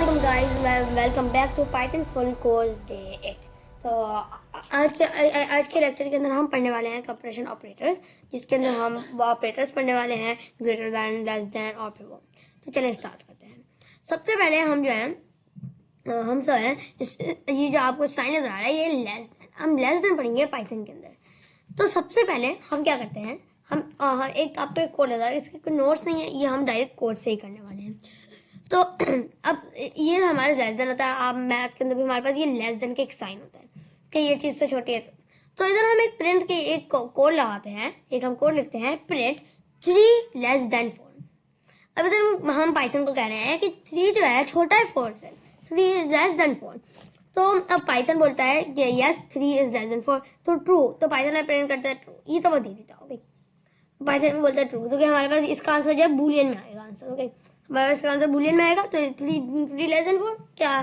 Welcome guys, welcome back to Python full course day 8. तो आज के लेक्चर के अंदर हम पढ़ने वाले हैं कंपैरिजन ऑपरेटर्स, जिसके अंदर हम वो ऑपरेटर्स पढ़ने वाले हैं ग्रेटर दैन, लेस दैन और फिर वो। तो चलिए स्टार्ट करते हैं। सबसे पहले हम जो है हम सब है ये जो आपको साइन नजर आ रहा है ये लेस दैन, हम लेस दैन पढ़ेंगे पाइथन के अंदर। तो सबसे पहले हम क्या करते हैं, हम एक आपको एक कोड नजर आ रहा है, इसके कोई नोट्स नहीं है, ये हम डायरेक्ट कोड से ही करने वाले हैं। तो अब ये हमारे लेस देन होता है, आप मैथ के अंदर भी हमारे पास ये लेस देन का एक साइन होता है कि ये चीज़ से छोटी है। तो इधर हम एक प्रिंट के एक कोड लगाते हैं, एक हम कोड लिखते हैं प्रिंट 3 लेस देन 4। अब इधर हम पाइथन को कह रहे हैं कि 3 जो है छोटा है 4 से, 3 इज लेस देन 4। तो अब पाइथन बोलता है कि यस 3 इज लेस देन 4, तो ट्रू। तो पाइथन में प्रिंट करता है ट्रू। ये तो बहुत ईजी था। ओके, पाइथन में बोलता है ट्रू, तो क्या हमारे पास इसका आंसर जो है बूलियन में आएगा आंसर। ओके, हमारे पास आंसर बूलियन में आएगा। तो 3 लेस देन 4, क्या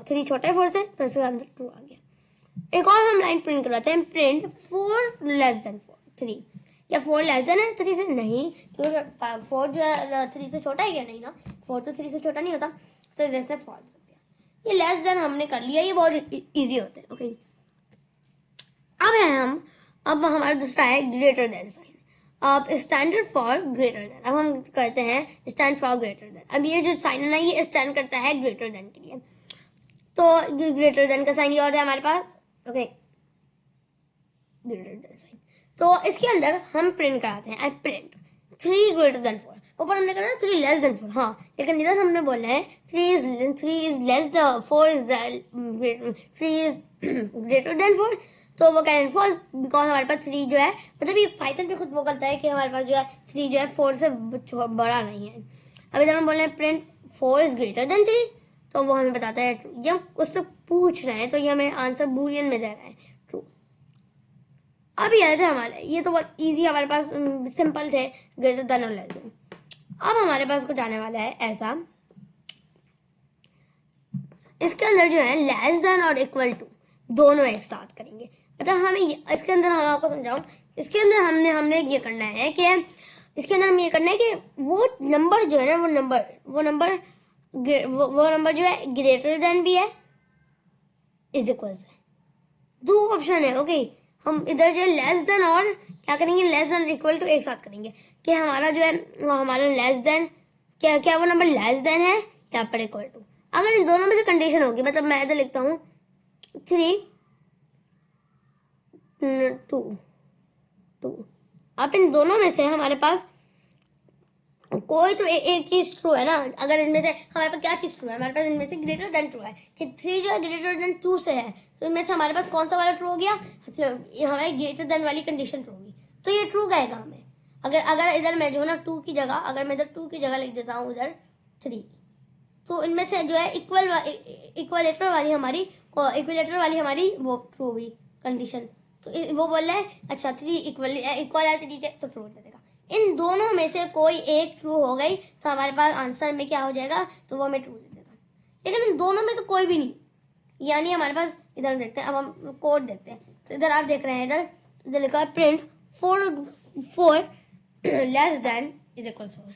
3 छोटा है 4 से, तो इसका आंसर ट्रू आ गया। एक और हम लाइन प्रिंट कराते हैं, प्रिंट 4 लेस देन 3। क्या 4 लेस देन है 3 से? नहीं, क्योंकि 4 जो है 3 से छोटा है क्या? नहीं ना, 4 तो 3 से छोटा नहीं होता। तो जैसे फॉल्स हो गया। ये लेस देन हमने कर लिया, ये बहुत ईजी होता है। ओके, अब हमारा दूसरा है ग्रेटर देन साइन। अब स्टैंडर्ड फॉर ग्रेटर देन, अब हम करते हैं स्टैंड फॉर ग्रेटर देन। अब ये जो साइन है ना, ये स्टैंड करता है ग्रेटर देन के लिए। तो ग्रेटर देन का साइन ये होता है हमारे पास। Okay, greater than sine. तो इसके अंदर हम प्रिंट कराते हैं, आई प्रिंट 3 ग्रेटर देन 4। ऊपर हमने कहा 3 लेस देन 4, हाँ, लेकिन इधर हमने बोला है 3 is less the 4 is 3 is greater than 4। तो वो कह रहे हैं फॉल्स, बिकॉज हमारे पास 3 जो है, मतलब ये पाइथन पे खुद वो करता है कि हमारे पास जो है 3 जो है 4 से बड़ा नहीं है। अब इधर हम बोल रहे हैं प्रिंट 4 इज ग्रेटर देन 3, तो वो हमें बताता है ट्रू। ये हम उससे पूछ रहे हैं, तो ये हमें आंसर बूलियन में दे रहा है ट्रू। अब ये थे हमारे, ये तो बहुत ईजी हमारे पास सिंपल थे, ग्रेटर देन और लेस देन। अब हमारे पास कुछ आने वाला है ऐसा, इसके अंदर जो है लेस देन और इक्वल टू दोनों एक साथ करेंगे। मतलब हमें इसके अंदर, हम आपको समझाऊं, इसके अंदर हमने ये करना है कि इसके अंदर हम ये करना है कि वो नंबर जो है ना, वो नंबर जो है ग्रेटर देन भी है, इज इक्वल से। 2 ऑप्शन है। ओके, हम इधर जो है लेस देन और क्या करेंगे, लेस देन इक्वल टू एक साथ करेंगे कि हमारा जो है हमारा लेस देन क्या वो नंबर लेस देन है या पर इक्वल टू। अगर इन दोनों में से कंडीशन होगी, मतलब मैं इधर लिखता हूँ 3 2, अब इन दोनों में से हमारे पास कोई तो एक चीज ट्रू है ना। अगर इनमें से हमारे पास क्या चीज ट्रू है, हमारे पास इनमें से ग्रेटर देन ट्रू है कि 3 जो है ग्रेटर देन 2 से है। तो इनमें से हमारे पास कौन सा वाला ट्रू हो गया, हमारी ग्रेटर देन वाली कंडीशन ट्रू होगी, तो ये ट्रू कहेगा हमें। अगर इधर मैं जो ना 2 की जगह, अगर मैं इधर 2 की जगह लिख देता हूँ उधर 3, तो इनमें से जो है इक्वलेटर वाली हमारी वो ट्रू हुई कंडीशन। तो वो बोल रहा है अच्छा 3 इक्वल है 3 तो ट्रू दे देगा। इन दोनों में से कोई एक ट्रू हो गई तो हमारे पास आंसर में क्या हो जाएगा, तो वो हमें ट्रू दे देगा। लेकिन इन दोनों में से कोई भी नहीं, यानी हमारे पास इधर देखते हैं, अब हम कोड देखते हैं। तो इधर आप देख रहे हैं, इधर लिखा है print 4 less than is equal 4।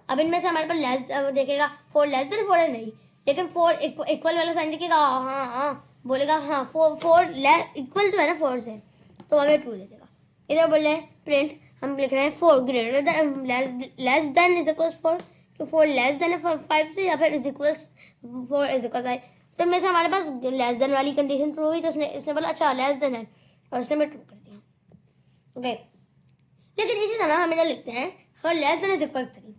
अब इनमें से हमारे पास लेस देखेगा 4 लेस देन 4 है, नहीं, लेकिन 4 इक्वल वाला साइन देखेगा, हाँ बोलेगा हाँ 4 इक्वल तो है ना 4 से, तो हमें ट्रू दे देगा। इधर बोल रहे हैं प्रिंट, हम लिख रहे हैं 4 greater than less then is equal 4, कि 4 लेस देन 5 से या फिर इज इक्वल 4 इज इक्वल 5। तो इनमें से हमारे पास लेस देन वाली कंडीशन ट्रू हुई, तो इसने बोला अच्छा लेस देन है, और इसने मैं ट्रू कर दिया। ओके, लेकिन इसी तरह हम इधर लिखते हैं for less than is equal 3।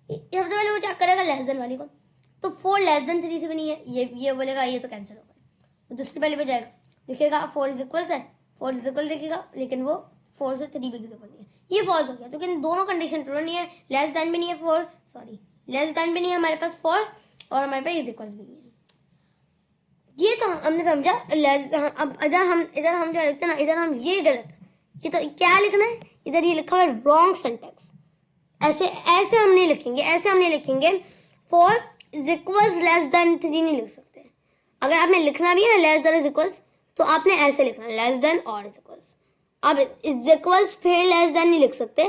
सबसे पहले वो चेक करेगा लेस देन वाली को, तो 4 लेस देन 3 से भी नहीं है, ये बोलेगा ये तो कैंसिल होगा, तो दूसरी पहले पे जाएगा, दिखेगा 4 इज इक्वल है, 4 इज इक्वल दिखेगा, लेकिन वो 4 से 3 भी इक्वल नहीं है, ये फॉल्स हो गया। तो लेकिन दोनों कंडीशन ट्रू नहीं है, लेस देन भी नहीं है 4, लेस देन भी नहीं है हमारे पास 4, और हमारे पास इज इक्वल भी नहीं है। ये तो हमने समझा लेस। अब इधर हम जो लिखते हैं ना, इधर हम ये गलत, ये तो क्या लिखना है, इधर ये लिखा हुआ है रॉन्ग सिंटैक्स। ऐसे हम नहीं लिखेंगे, 4 इज इक्वल्स लेस देन 3 नहीं लिख सकते। अगर आपने लिखना भी है ना लेस देन इज इक्वल्स, तो आपने ऐसे लिखना लेस देन और इज इक्वल्स। अब इज इक्वल्स फिर लेस देन नहीं लिख सकते,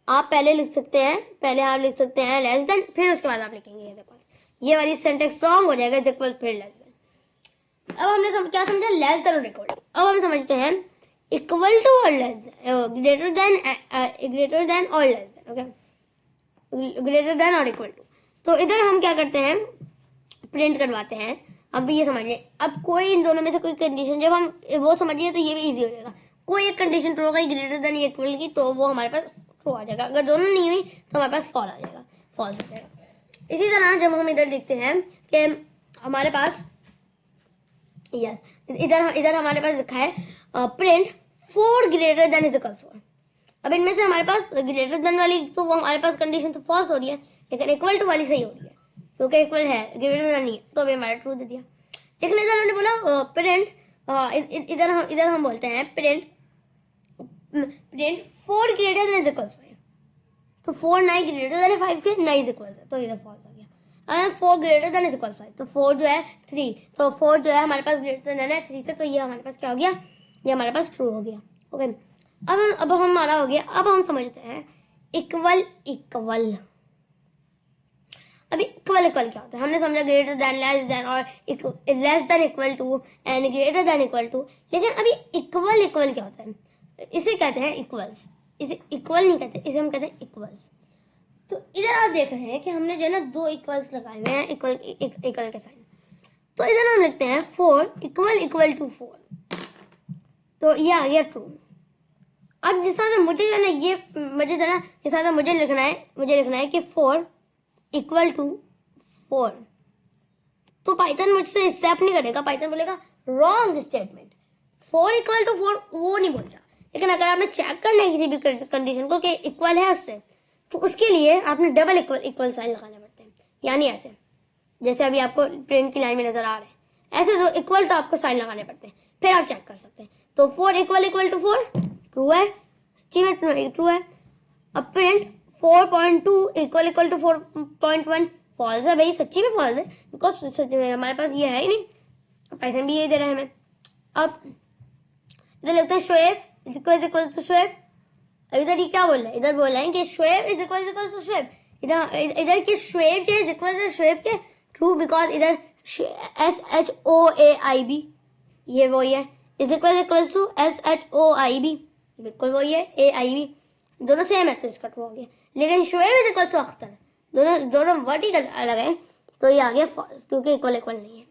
आप पहले लिख सकते हैं, आप लिख सकते हैं लेस देन, फिर उसके बाद आप लिखेंगे इज इक्वल्स। ये वाली सेंटेंस रॉन्ग हो जाएगा, इज इक्वल फिर लेस देन। अब हमने क्या समझा, लेस देन और इक्वल टू। अब हम समझते हैं इक्वल टू और लेस देन, ग्रेटर देन और less then, okay, greater then और इक्वल टू। तो इधर हम क्या करते हैं, प्रिंट करवाते हैं। अब ये समझिए, अब कोई इन दोनों में से कोई कंडीशन जब हम वो समझिए तो ये भी इजी हो जाएगा। कोई एक कंडीशन ट्रू होगा ग्रेटर देन इक्वल की, तो वो हमारे पास ट्रू आ जाएगा। अगर दोनों नहीं हुई तो हमारे पास फॉल्स आ जाएगा, फॉल्स आ जाएगा। इसी तरह जब हम इधर देखते हैं कि हमारे पास यस इधर हमारे पास लिखा है print 4 greater than is equal 4। अब इनमें से हमारे पास ग्रेटर देन वाली तो वो हमारे पास कंडीशन तो फॉल्स हो रही है, लेकिन इक्वल टू वाली सही हो रही है, क्योंकि इक्वल है, ग्रेटर देन नहीं है, तो अभी हमारा ट्रू दे दिया। लेकिन इधर हमने बोला प्रिंट, इधर हम बोलते हैं print 4 greater than is equal 5। तो 4 ना ही ग्रेटर देन 5 के, ना इज इक्वल है, तो इधर फॉल्स आ गया। अगर 4 ग्रेटर देन इज इक्वल 5, तो 4 जो है 3, तो 4 जो है हमारे पास ग्रेटर देन है 3 से, तो ये हमारे पास क्या हो गया, ये हमारे पास ट्रू हो गया, ओके। अब हमारा हो गया। अब हम समझते हैं इक्वल इक्वल। अभी इक्वल इक्वल क्या होता है, हमने समझा ग्रेटर देन, लेस देन और less than equal to and greater than equal to. लेकिन अभी इक्वल इक्वल क्या होता है, इसे कहते हैं इक्वल्स। इसे इक्वल नहीं कहते, इसे हम कहते हैं इक्वल्स। तो इधर आप देख रहे हैं कि हमने जो है ना 2 इक्वल्स लगाए हुए हैं, इक्वल इक्वल के साइन। तो इधर हम लिखते हैं 4 इक्वल इक्वल टू 4, तो ये आ गया ट्रू। अब जिस तरह से मुझे जो है ना ये मुझे जो है ना जिस तरह से मुझे लिखना है कि 4 इक्वल टू 4, तो पाइथन मुझसे एक्सेप्ट नहीं करेगा, पाइथन बोलेगा रॉन्ग स्टेटमेंट। 4 इक्वल टू 4 वो नहीं बोलता। लेकिन अगर आपने चेक करना है किसी भी कंडीशन को कि इक्वल है उससे, तो उसके लिए आपने डबल इक्वल साइन लगाने पड़ते हैं, यानी ऐसे, जैसे अभी आपको प्रिंट की लाइन में नजर आ रहा है, ऐसे 2 इक्वल टू आपको साइन लगाने पड़ते हैं, फिर आप चेक कर सकते हैं। तो 4 इक्वल टू 4 ट्रू है, ट्रू है। अब प्रिंट 4.2 इक्वल टू 4.1 फॉल्स है भाई, सच्ची में फॉल्स है, बिकॉज हमारे पास ये है ही नहीं, पाइथन भी ये दे रहा है हमें। अब इधर लगता है शोएब इक्वल टू शोएब। अब इधर ये क्या बोल रहा है, इधर बोल रहे हैं कि Shoaib is equal to Shoaib. इधर की शोएब के इज इक्वल टू शोएब के, ट्रू, बिकॉज इधर SHOAIB ये वही है, इज इक्वल टू SHOIB, बिल्कुल वही है, AIB, दोनों सेम है, तो इसका ट्रू हो गया। लेकिन Shoaib is equal to Akhtar, दोनों वर्टिकल अलग है, तो ये आ गया फॉल्स, क्योंकि इक्वल नहीं है।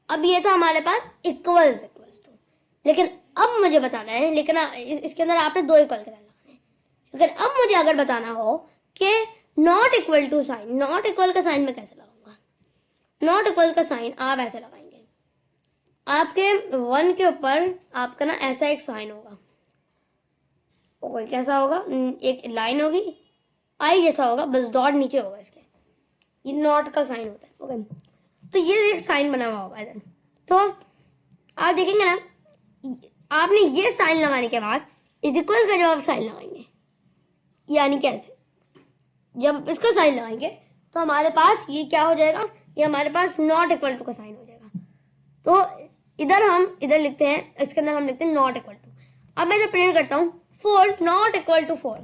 अब ये था हमारे पास इक्वल्स टू। लेकिन अब मुझे बताना है, लेकिन इसके अंदर आपने 2 इक्वल के साइन लगाने हैं। लेकिन अब मुझे अगर बताना हो कि not equal to sign, not equal का साइन मैं कैसे लगाऊंगा। नॉट इक्वल का साइन आप ऐसे लगाएंगे, आपके 1 के ऊपर आपका ना ऐसा एक साइन होगा, ओके, कैसा होगा, एक लाइन होगी, आई जैसा होगा, बस डॉट नीचे होगा इसके, ये नॉट का साइन होता है, ओके। तो ये एक साइन बना हुआ होगा इधर, तो आप देखेंगे ना, आपने ये साइन लगाने के बाद इज इक्वल का जवाब साइन लगाएंगे, यानी कैसे, जब इसका साइन लगाएंगे तो हमारे पास ये क्या हो जाएगा, ये हमारे पास नॉट इक्वल टू का साइन हो जाएगा। तो इधर लिखते हैं, इसके अंदर हम लिखते हैं नॉट इक्वल टू। अब मैं इधर प्रिंट करता हूँ 4 नॉट इक्वल टू 4,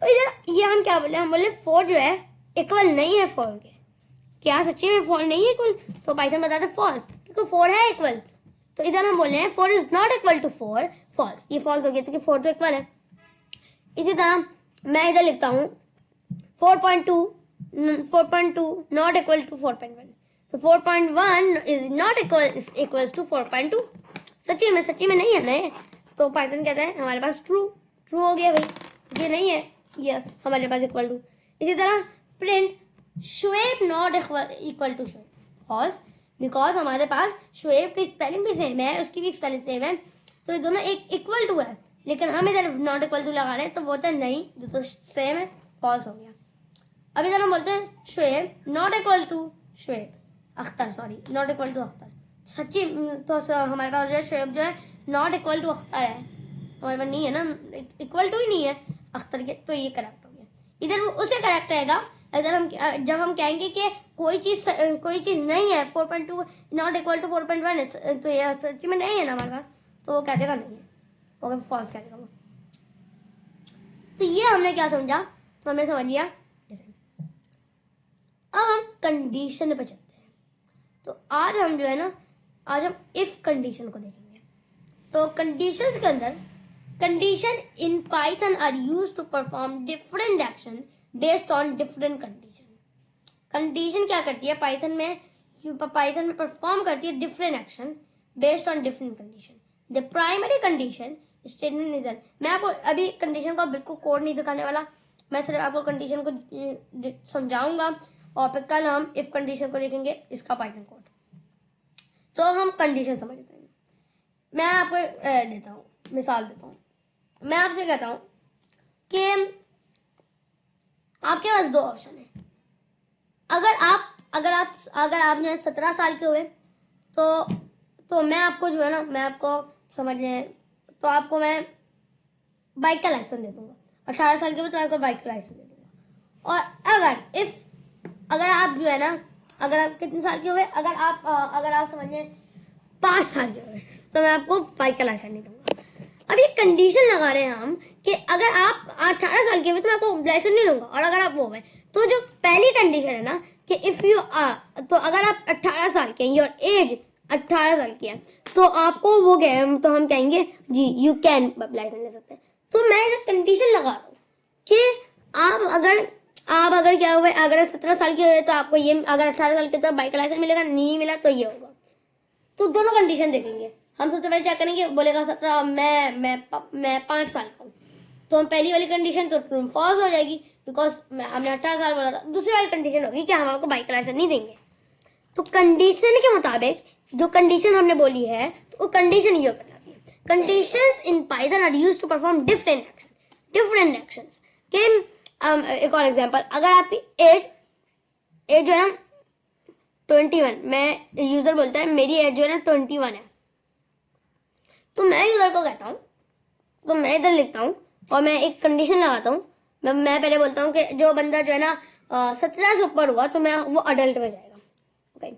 तो इधर ये हम क्या बोले, हम बोले 4 जो है इक्वल नहीं है 4 के। क्या सच्ची में 4 नहीं है इक्वल, तो पाइथन बताते फॉल्स, क्योंकि 4 है इक्वल। तो इधर हम बोले हैं 4 is not equal to 4, false, ये फॉल्स हो गया, क्योंकि 4 तो इक्वल है। इसी तरह मैं इधर लिखता हूँ 4.2 नॉट इक्वल टू 4.1, तो 4.1 इज नॉट इक्वल्स टू 4.2, सच्ची में नहीं है ना, तो पाइथन कहता है हमारे पास ट्रू हो गया भाई, ये नहीं है, ये हमारे पास इक्वल टू। इसी तरह print Shoaib not equal to Shoaib, false, because हमारे पास शोएब की स्पेलिंग भी सेम है, उसकी भी स्पेलिंग सेम है, तो ये दोनों एक इक्वल टू है, लेकिन हम इधर नॉट इक्वल टू लगा रहे हैं, तो वो तो नहीं, जो तो सेम है, फॉल्स हो गया। अब इधर हम बोलते हैं Shoaib not equal to Shoaib Akhtar, sorry, not equal to Akhtar, सच्ची, तो हमारे पास जो है शोएब जो है नॉट इक्वल टू अख्तर है, हमारे पास नहीं है ना, इक्वल टू ही नहीं है अख्तर के, तो ये करेक्ट हो गया। इधर वो उसे करेक्ट रहेगा अगर हम जब हम कहेंगे कि कोई चीज नहीं है, 4.2 नॉट इक्वल टू 4.1 है, तो ये सच्ची में नहीं है ना हमारे पास, तो वो कह देगा नहीं है, ओके, फॉल्स कह देगा वो। तो ये हमने क्या समझा, हमने समझ लिया, अब हम कंडीशन पे चलते हैं। तो आज हम जो है ना, आज हम इफ कंडीशन को देखेंगे। तो कंडीशंस के अंदर, condition in Python are used to perform different action based on different condition. Condition क्या करती है पाइथन में परफॉर्म करती है different action based on different condition. The primary condition statement is मैं आपको अभी कंडीशन का बिल्कुल कोड नहीं दिखाने वाला, मैं सिर्फ आपको कंडीशन को समझाऊंगा और फिर कल हम इफ कंडीशन को देखेंगे, इसका पाइथन कोड। तो हम कंडीशन समझते हैं। मैं आपको देता हूँ मिसाल देता हूँ। मैं आपसे कहता हूँ कि आपके पास दो ऑप्शन है। अगर आप जो है 17 साल के हुए तो मैं आपको जो है ना, मैं आपको समझ लें तो आपको मैं बाइक का लाइसेंस दे दूंगा। 18 साल के हुए तो आपको बाइक का लाइसेंस दे दूंगा। और अगर आप जो है ना, अगर आप कितने साल के हुए, अगर आप समझ लें 5 साल के हुए तो मैं आपको बाइक का लाइसेंस नहीं दूंगा। अब ये कंडीशन लगा रहे हैं हम कि अगर आप 18 साल के हुए तो मैं आपको लाइसेंस नहीं दूंगा, और अगर आप वो हुए तो जो पहली कंडीशन है ना कि इफ यू आर, तो अगर आप 18 साल के, योर एज 18 साल की है, तो आपको वो तो हम कहेंगे जी यू कैन लाइसेंस ले सकते हैं। तो मैं कंडीशन लगा रहा हूँ कि आप अगर क्या हुए, अगर 17 साल के हुए तो आपको ये, अगर 18 साल के तो बाइक का लाइसेंस मिलेगा, नहीं मिला तो ये होगा। तो दोनों कंडीशन देखेंगे हम। सबसे पहले क्या करेंगे, बोलेगा 17, मैं 5 साल का हूँ, तो हम पहली वाली कंडीशन तो ट्रू फॉल्स हो जाएगी, बिकॉज हमने 18 साल बोला था। दूसरी वाली कंडीशन होगी कि हम आपको बाइक का लाइसेंस नहीं देंगे। तो कंडीशन के मुताबिक जो कंडीशन हमने बोली है तो वो कंडीशन ये करना है। Conditions in Python are used to perform different actions. एक और एग्जांपल, अगर आपकी एज जो है ना 21, मैं यूजर बोलता है मेरी एज जो है ना 21 है, तो मैं यूजर को कहता हूँ, तो मैं इधर लिखता हूँ और मैं एक कंडीशन लगाता हूँ। मैं पहले बोलता हूँ कि जो बंदा जो है ना 17 से ऊपर हुआ तो वो अडल्ट में जाएगा। ओके,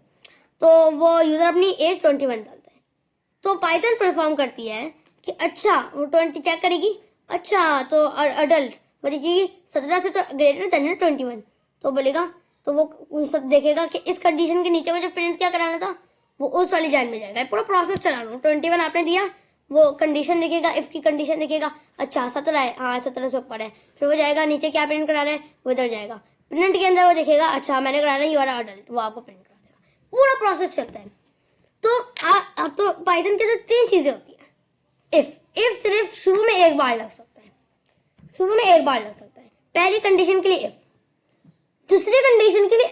तो वो यूजर अपनी एज 21 डालता है। तो पाइथन परफॉर्म करती है कि अच्छा वो 20 चेक करेगी, अच्छा तो अडल्ट मतलब कि 17 से तो ग्रेटर देन 21, तो बोलेगा, तो वो सब देखेगा कि इस कंडीशन के नीचे मुझे प्रिंट क्या कराना था, वो उस वाली लाइन में जाएगा। पूरा प्रोसेस चला रहा हूँ। 21 आपने दिया, वो कंडीशन देखेगा, इफ की कंडीशन देखेगा, अच्छा 17 है, हाँ 17 से ऊपर है, फिर वो जाएगा नीचे क्या प्रिंट कराना है, वो इधर जाएगा। प्रिंट के अंदर वो देखेगा, अच्छा मैंने कराना है यू आर अडल्ट, वो आपको प्रिंट करा देगा। पूरा प्रोसेस चलता है। तो पाइथन के अंदर 3 चीजें होती है। इफ सिर्फ शुरू में एक बार लग सकता है, पहली कंडीशन के लिए इफ, दूसरी कंडीशन के लिए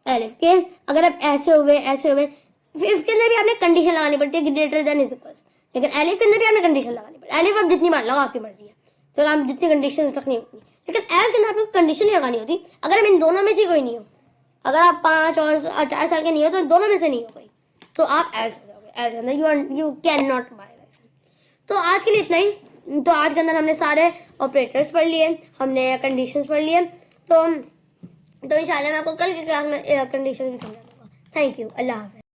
एलिफ के अगर आप ऐसे हुए इफ के अंदर भी आपने कंडीशन लगानी पड़ती है ग्रेटर देन इज इक्वल, लेकिन एलिफ के अंदर भी आपने कंडीशन लगानी पड़ती है। एलिफ आप जितनी बार लगाओ आपकी मर्जी है, तो आप जितनी कंडीशन रखनी होती है, लेकिन एल्स के अंदर आपको कंडीशन नहीं लगानी होती। अगर हम इन दोनों में से कोई नहीं हो, अगर आप 5 और 18 साल के नहीं हो तो दोनों में से नहीं हो कोई, तो आप एल्स हो जाओगे। एल्स के अंदर you can not buy license. तो आज के लिए इतना ही। तो आज के अंदर हमने सारे ऑपरेटर्स पढ़ लिए, हमने कंडीशंस पढ़ लिए। तो इंशाल्लाह मैं आपको कल की क्लास में कंडीशन भी समझा दूंगा। थैंक यू, अल्लाह हाफ़िज़।